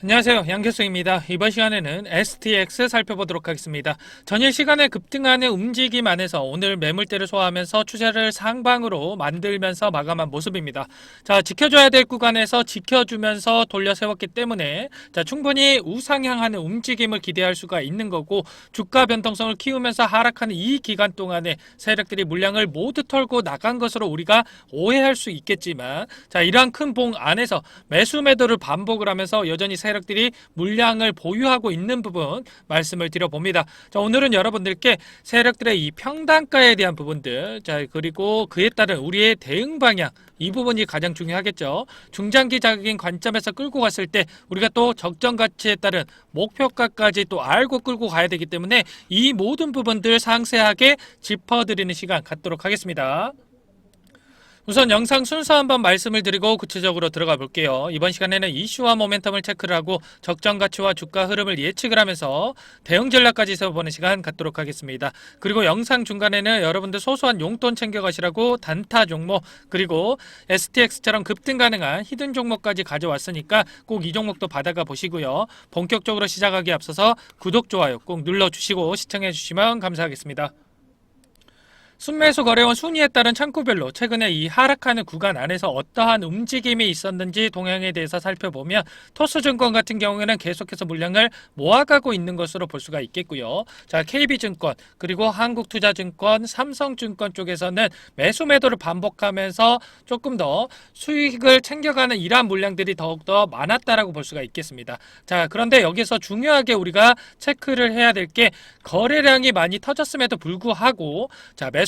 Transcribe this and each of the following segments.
안녕하세요, 양교수입니다. 이번 시간에는 STX 살펴보도록 하겠습니다. 전일 시간에 급등하는 움직임 안에서 오늘 매물대를 소화하면서 추세를 상방으로 만들면서 마감한 모습입니다. 자, 지켜줘야 될 구간에서 지켜주면서 돌려 세웠기 때문에 충분히 우상향하는 움직임을 기대할 수가 있는 거고, 주가 변동성을 키우면서 하락하는 이 기간 동안에 세력들이 물량을 모두 털고 나간 것으로 우리가 오해할 수 있겠지만, 이러한 큰 봉 안에서 매수 매도를 반복을 하면서 여전히 세력들이 물량을 보유하고 있는 부분 말씀을 드려봅니다. 오늘은 여러분들께 세력들의 이 평단가에 대한 부분들, 그리고 그에 따른 우리의 대응 방향, 이 부분이 가장 중요하겠죠. 중장기적인 관점에서 끌고 갔을 때 우리가 또 적정 가치에 따른 목표가까지 또 알고 끌고 가야 되기 때문에 이 모든 부분들 상세하게 짚어드리는 시간 갖도록 하겠습니다. 우선 영상 순서 한번 말씀을 드리고 구체적으로 들어가 볼게요. 이번 시간에는 이슈와 모멘텀을 체크를 하고 적정 가치와 주가 흐름을 예측을 하면서 대응 전략까지 세워보는 시간 갖도록 하겠습니다. 그리고 영상 중간에는 여러분들 소소한 용돈 챙겨가시라고 단타 종목, 그리고 STX처럼 급등 가능한 히든 종목까지 가져왔으니까 꼭 이 종목도 받아가 보시고요. 본격적으로 시작하기 앞서서 구독, 좋아요 꼭 눌러주시고 시청해 주시면 감사하겠습니다. 순매수 거래원 순위에 따른 창구별로 최근에 이 하락하는 구간 안에서 어떠한 움직임이 있었는지 동향에 대해서 살펴보면, 토스증권 같은 경우에는 계속해서 물량을 모아가고 있는 것으로 볼 수가 있겠고요. KB증권, 그리고 한국투자증권, 삼성증권 쪽에서는 매수 매도를 반복하면서 조금 더 수익을 챙겨가는 이러한 물량들이 더욱더 많았다라고 볼 수가 있겠습니다. 그런데 여기서 중요하게 우리가 체크를 해야 될 게, 거래량이 많이 터졌음에도 불구하고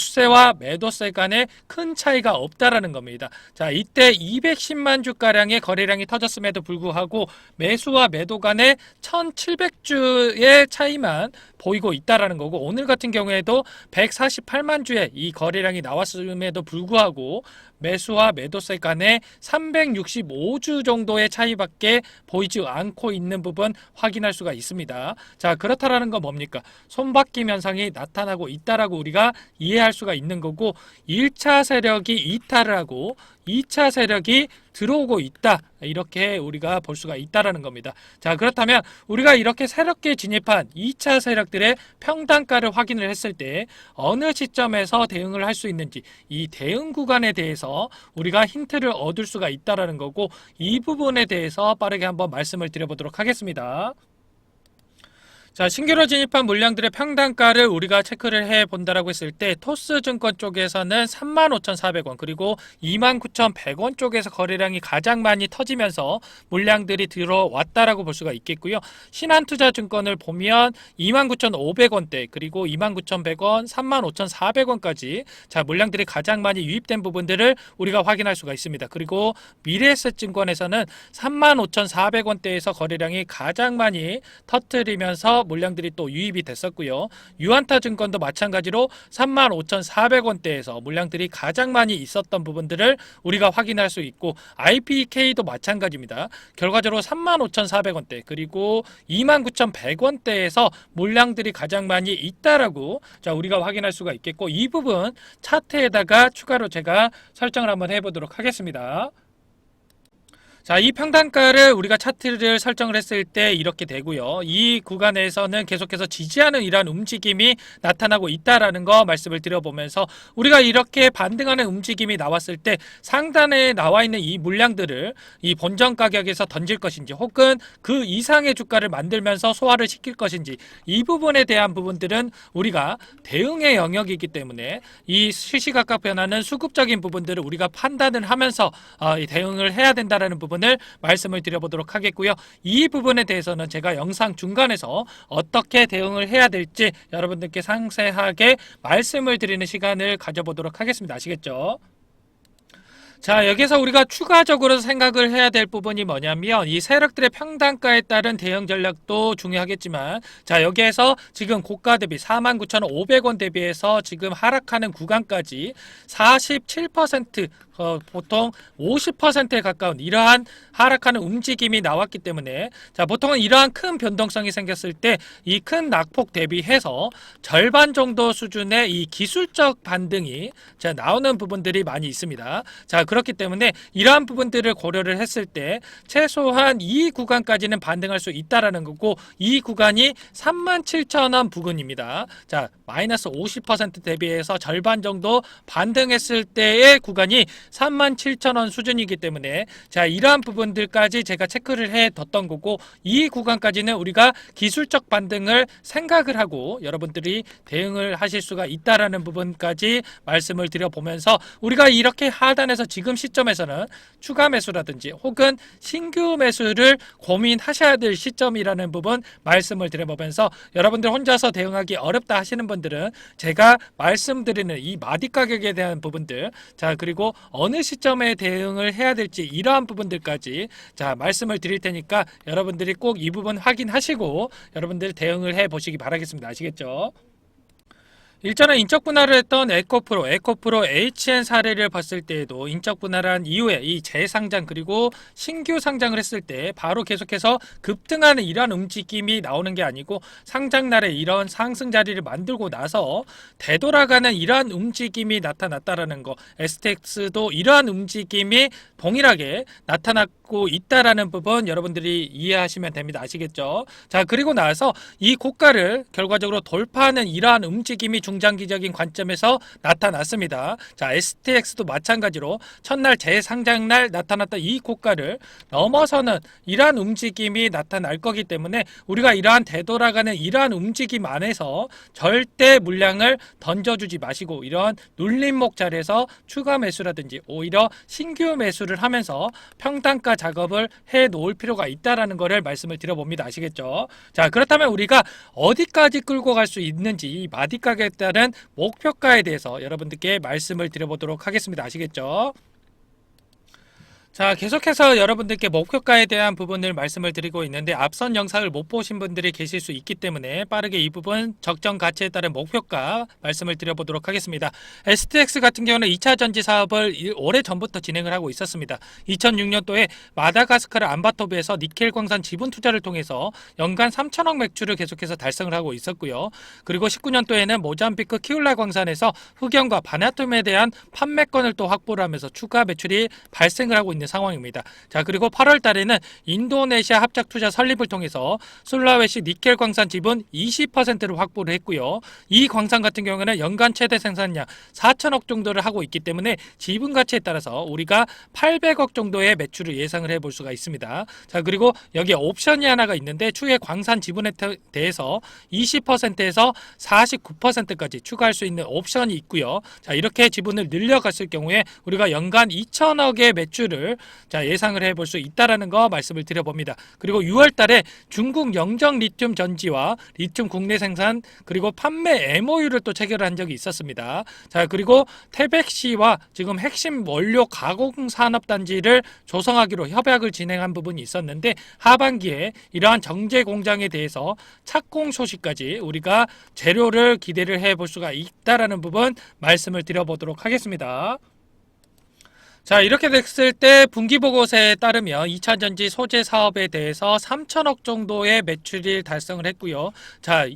매수세와 매도세 간에 큰 차이가 없다라는 겁니다. 이때 210만 주가량의 거래량이 터졌음에도 불구하고 매수와 매도 간에 1700주의 차이만 보이고 있다라는 거고, 오늘 같은 경우에도 148만 주의 이 거래량이 나왔음에도 불구하고 매수와 매도세 간에 365주 정도의 차이밖에 보이지 않고 있는 부분 확인할 수가 있습니다. 그렇다라는 건 뭡니까? 손바뀜 현상이 나타나고 있다라고 우리가 이해할 수가 있는 거고, 1차 세력이 이탈을 하고 2차 세력이 들어오고 있다, 이렇게 우리가 볼 수가 있다라는 겁니다. 그렇다면 우리가 이렇게 새롭게 진입한 2차 세력들의 평단가를 확인을 했을 때 어느 시점에서 대응을 할 수 있는지, 이 대응 구간에 대해서 우리가 힌트를 얻을 수가 있다라는 거고, 이 부분에 대해서 빠르게 한번 말씀을 드려보도록 하겠습니다. 신규로 진입한 물량들의 평단가를 우리가 체크를 해 본다라고 했을 때, 토스증권 쪽에서는 35,400원, 그리고 29,100원 쪽에서 거래량이 가장 많이 터지면서 물량들이 들어왔다라고 볼 수가 있겠고요. 신한투자증권을 보면 29,500원대, 그리고 29,100원, 35,400원까지 물량들이 가장 많이 유입된 부분들을 우리가 확인할 수가 있습니다. 그리고 미래에셋증권에서는 35,400원대에서 거래량이 가장 많이 터뜨리면서 물량들이 또 유입이 됐었고요. 유한타증권도 마찬가지로 35,400원대에서 물량들이 가장 많이 있었던 부분들을 우리가 확인할 수 있고, IPK도 마찬가지입니다. 결과적으로 35,400원대 그리고 29,100원대에서 물량들이 가장 많이 있다라고 우리가 확인할 수가 있겠고, 이 부분 차트에다가 추가로 제가 설정을 한번 해보도록 하겠습니다. 이 평단가를 우리가 차트를 설정을 했을 때 이렇게 되고요. 이 구간에서는 계속해서 지지하는 이러한 움직임이 나타나고 있다라는 거 말씀을 드려보면서, 우리가 이렇게 반등하는 움직임이 나왔을 때 상단에 나와 있는 이 물량들을 이 본전 가격에서 던질 것인지, 혹은 그 이상의 주가를 만들면서 소화를 시킬 것인지, 이 부분에 대한 부분들은 우리가 대응의 영역이기 때문에 이 시시각각 변하는 수급적인 부분들을 우리가 판단을 하면서 대응을 해야 된다라는 부분을 말씀을 드려보도록 하겠고요. 이 부분에 대해서는 제가 영상 중간에서 어떻게 대응을 해야 될지 여러분들께 상세하게 말씀을 드리는 시간을 가져보도록 하겠습니다. 아시겠죠? 여기서 우리가 추가적으로 생각을 해야 될 부분이 뭐냐면, 이 세력들의 평단가에 따른 대응 전략도 중요하겠지만, 여기에서 지금 고가 대비 49,500원 대비해서 지금 하락하는 구간까지 47% 보통 50%에 가까운 이러한 하락하는 움직임이 나왔기 때문에 자, 보통은 이러한 큰 변동성이 생겼을 때 이 큰 낙폭 대비해서 절반 정도 수준의 이 기술적 반등이 자, 나오는 부분들이 많이 있습니다. 자, 그렇기 때문에 이러한 부분들을 고려를 했을 때 최소한 이 구간까지는 반등할 수 있다라는 거고, 이 구간이 37,000원 부근입니다. 자, 마이너스 50% 대비해서 절반 정도 반등했을 때의 구간이 37,000원 수준이기 때문에 자, 이러한 부분들까지 제가 체크를 해 뒀던 거고, 이 구간까지는 우리가 기술적 반등을 생각을 하고 여러분들이 대응을 하실 수가 있다라는 부분까지 말씀을 드려보면서, 우리가 이렇게 하단에서 지금 시점에서는 추가 매수라든지 혹은 신규 매수를 고민하셔야 될 시점이라는 부분 말씀을 드려보면서, 여러분들 혼자서 대응하기 어렵다 하시는 분들은 제가 말씀드리는 이 마디 가격에 대한 부분들, 자, 그리고 어느 시점에 대응을 해야 될지 이러한 부분들까지 자, 말씀을 드릴 테니까 여러분들이 꼭 이 부분 확인하시고 여러분들 대응을 해 보시기 바라겠습니다. 아시겠죠? 일전에 인적 분할을 했던 에코프로 HN 사례를 봤을 때에도 인적 분할한 이후에 이 재상장 그리고 신규 상장을 했을 때 바로 계속해서 급등하는 이러한 움직임이 나오는 게 아니고, 상장날에 이런 상승 자리를 만들고 나서 되돌아가는 이러한 움직임이 나타났다라는 거, STX도 이러한 움직임이 동일하게 나타났고 있다라는 부분 여러분들이 이해하시면 됩니다. 아시겠죠? 자, 그리고 나서 이 고가를 결과적으로 돌파하는 이러한 움직임이 중장기적인 관점에서 나타났습니다. 자, STX도 마찬가지로 첫날 재상장날 나타났던 이 고가를 넘어서는 이러한 움직임이 나타날 거기 때문에 우리가 이러한 되돌아가는 이러한 움직임 안에서 절대 물량을 던져주지 마시고, 이러한 눌림목 자리에서 추가 매수라든지 오히려 신규 매수를 하면서 평단가 작업을 해 놓을 필요가 있다라는 것을 말씀을 드려봅니다. 아시겠죠? 자, 그렇다면 우리가 어디까지 끌고 갈 수 있는지 이 마디 가격에 따른 목표가에 대해서 여러분들께 말씀을 드려보도록 하겠습니다. 아시겠죠? 자, 계속해서 여러분들께 목표가에 대한 부분을 말씀을 드리고 있는데, 앞선 영상을 못 보신 분들이 계실 수 있기 때문에 빠르게 이 부분 적정 가치에 따른 목표가 말씀을 드려보도록 하겠습니다. STX 같은 경우는 2차 전지 사업을 오래 전부터 진행을 하고 있었습니다. 2006년도에 마다가스카르 안바토브에서 니켈 광산 지분 투자를 통해서 연간 3천억 매출을 계속해서 달성을 하고 있었고요. 그리고 19년도에는 모잠비크 키울라 광산에서 흑연과 바나툼에 대한 판매권을 또 확보를 하면서 추가 매출이 발생을 하고 있는 상황입니다. 자, 그리고 8월 달에는 인도네시아 합작 투자 설립을 통해서 술라웨시 니켈 광산 지분 20%를 확보를 했고요. 이 광산 같은 경우에는 연간 최대 생산량 4천억 정도를 하고 있기 때문에 지분 가치에 따라서 우리가 800억 정도의 매출을 예상을 해볼 수가 있습니다. 자, 그리고 여기에 옵션이 하나가 있는데, 추후에 광산 지분에 대해서 20%에서 49%까지 추가할 수 있는 옵션이 있고요. 자, 이렇게 지분을 늘려갔을 경우에 우리가 연간 2천억의 매출을 자, 예상을 해볼 수 있다라는 거 말씀을 드려봅니다. 그리고 6월 달에 중국 영정 리튬 전지와 리튬 국내 생산 그리고 판매 MOU를 또 체결을 한 적이 있었습니다. 자, 그리고 태백시와 지금 핵심 원료 가공 산업 단지를 조성하기로 협약을 진행한 부분이 있었는데, 하반기에 이러한 정제 공장에 대해서 착공 소식까지 우리가 재료를 기대를 해볼 수가 있다라는 부분 말씀을 드려보도록 하겠습니다. 자, 이렇게 됐을 때 분기보고서에 따르면 2차전지 소재 사업에 대해서 3천억 정도의 매출을 달성을 했고요. 자,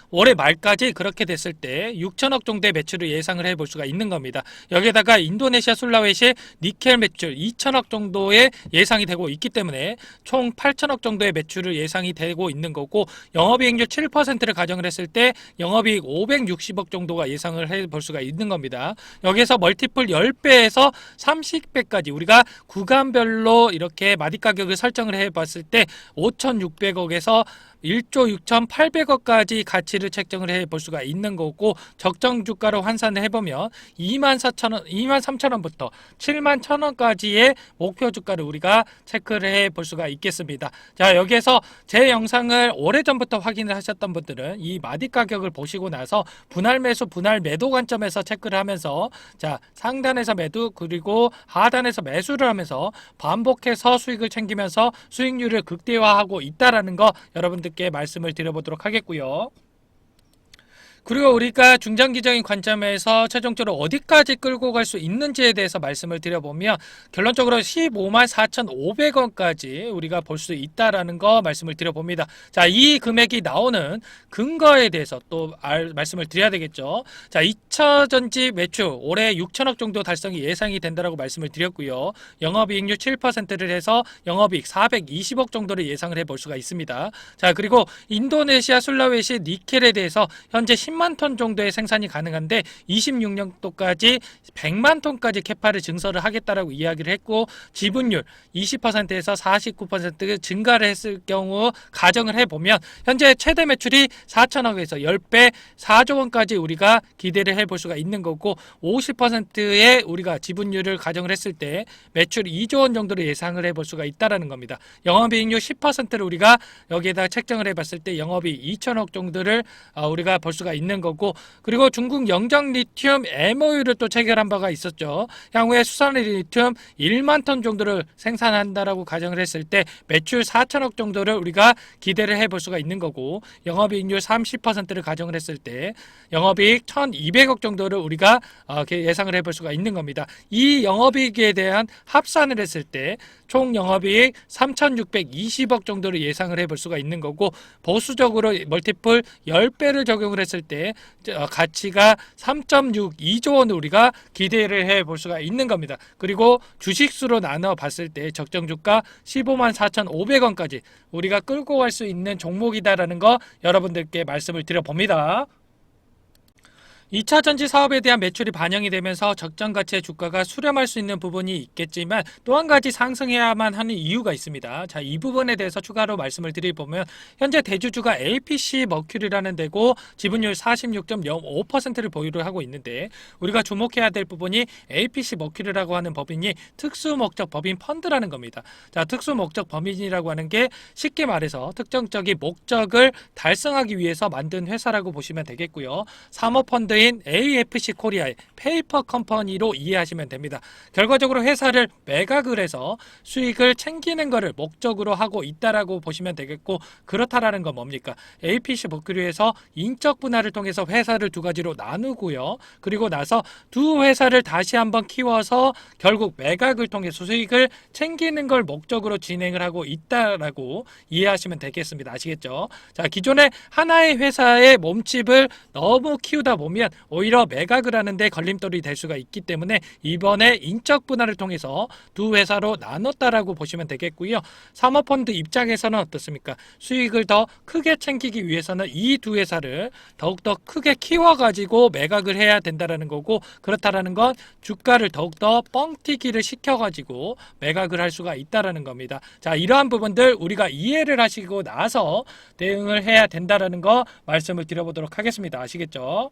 올해 말까지 그렇게 됐을 때 6천억 정도의 매출을 예상을 해볼 수가 있는 겁니다. 여기에다가 인도네시아 술라웨시 니켈 매출 2천억 정도의 예상이 되고 있기 때문에 총 8천억 정도의 매출을 예상이 되고 있는 거고, 영업이익률 7%를 가정을 했을 때 영업이익 560억 정도가 예상을 해볼 수가 있는 겁니다. 여기에서 멀티플 10배에서 30배까지 우리가 구간별로 이렇게 마디 가격을 설정을 해봤을 때 5,600억에서 1조 6,800억까지 가치를 책정을 해볼 수가 있는 거고, 적정 주가로 환산을 해보면 23,000원부터 71,000원까지의 목표 주가를 우리가 체크를 해볼 수가 있겠습니다. 자, 여기에서 제 영상을 오래전부터 확인을 하셨던 분들은 이 마디 가격을 보시고 나서 분할 매수, 분할 매도 관점에서 체크를 하면서 자, 상단에서 매도 그리고 하단에서 매수를 하면서 반복해서 수익을 챙기면서 수익률을 극대화하고 있다라는 거 여러분들 말씀을 드려보도록 하겠고요. 그리고 우리가 중장기적인 관점에서 최종적으로 어디까지 끌고 갈 수 있는지에 대해서 말씀을 드려보면 결론적으로 15만 4,500원까지 우리가 볼 수 있다라는 거 말씀을 드려봅니다. 자, 이 금액이 나오는 근거에 대해서 또 말씀을 드려야 되겠죠. 자, 2차 전지 매출 올해 6천억 정도 달성이 예상이 된다라고 말씀을 드렸고요. 영업이익률 7%를 해서 영업이익 420억 정도를 예상을 해볼 수가 있습니다. 자, 그리고 인도네시아, 술라웨시, 니켈에 대해서 현재 10만 톤 정도의 생산이 가능한데 26년도까지 100만 톤까지 캐파를 증설을 하겠다라고 이야기를 했고, 지분율 20%에서 49% 증가를 했을 경우 가정을 해보면 현재 최대 매출이 4천억에서 10배 4조 원까지 우리가 기대를 해볼 수가 있는 거고, 50%의 우리가 지분율을 가정을 했을 때 매출 2조 원 정도를 예상을 해볼 수가 있다라는 겁니다. 영업이익률 10%를 우리가 여기에다 책정을 해봤을 때 영업이 2천억 정도를 우리가 볼 수가 있는 거고, 그리고 중국 영장 리튬 MOU를 또 체결한 바가 있었죠. 향후에 수산 리튬 1만 톤 정도를 생산한다라고 가정을 했을 때 매출 4천억 정도를 우리가 기대를 해볼 수가 있는 거고, 영업이익률 30%를 가정을 했을 때 영업이익 1,200억 정도를 우리가 예상을 해볼 수가 있는 겁니다. 이 영업이익에 대한 합산을 했을 때 총 영업이익 3,620억 정도를 예상을 해볼 수가 있는 거고, 보수적으로 멀티플 10배를 적용을 했을 때 가치가 3.62조 원을 우리가 기대를 해볼 수가 있는 겁니다. 그리고 주식수로 나눠 봤을 때 적정 주가 15만 4,500원까지 우리가 끌고 갈 수 있는 종목이다라는 거 여러분들께 말씀을 드려봅니다. 2차 전지 사업에 대한 매출이 반영이 되면서 적정 가치의 주가가 수렴할 수 있는 부분이 있겠지만 또 한 가지 상승해야만 하는 이유가 있습니다. 자, 이 부분에 대해서 추가로 말씀을 드리보면 현재 대주주가 APC 머큐리라는 데고 지분율 46.05%를 보유를 하고 있는데, 우리가 주목해야 될 부분이 APC 머큐리라고 하는 법인이 특수목적 법인 펀드라는 겁니다. 자, 특수목적 법인이라고 하는 게 쉽게 말해서 특정적인 목적을 달성하기 위해서 만든 회사라고 보시면 되겠고요. 사모펀드인 AFC 코리아의 페이퍼 컴퍼니로 이해하시면 됩니다. 결과적으로 회사를 매각을 해서 수익을 챙기는 것을 목적으로 하고 있다라고 보시면 되겠고, 그렇다라는 건 뭡니까? APC 머큐리에서 인적 분할을 통해서 회사를 두 가지로 나누고요. 그리고 나서 두 회사를 다시 한번 키워서 결국 매각을 통해서 수익을 챙기는 걸 목적으로 진행을 하고 있다라고 이해하시면 되겠습니다. 아시겠죠? 자, 기존에 하나의 회사의 몸집을 너무 키우다 보면 오히려 매각을 하는데 걸림돌이 될 수가 있기 때문에 이번에 인적 분할을 통해서 두 회사로 나눴다라고 보시면 되겠고요. 사모펀드 입장에서는 어떻습니까? 수익을 더 크게 챙기기 위해서는 이 두 회사를 더욱더 크게 키워가지고 매각을 해야 된다라는 거고, 그렇다라는 건 주가를 더욱더 뻥튀기를 시켜가지고 매각을 할 수가 있다라는 겁니다. 자, 이러한 부분들 우리가 이해를 하시고 나서 대응을 해야 된다라는 거 말씀을 드려보도록 하겠습니다. 아시겠죠?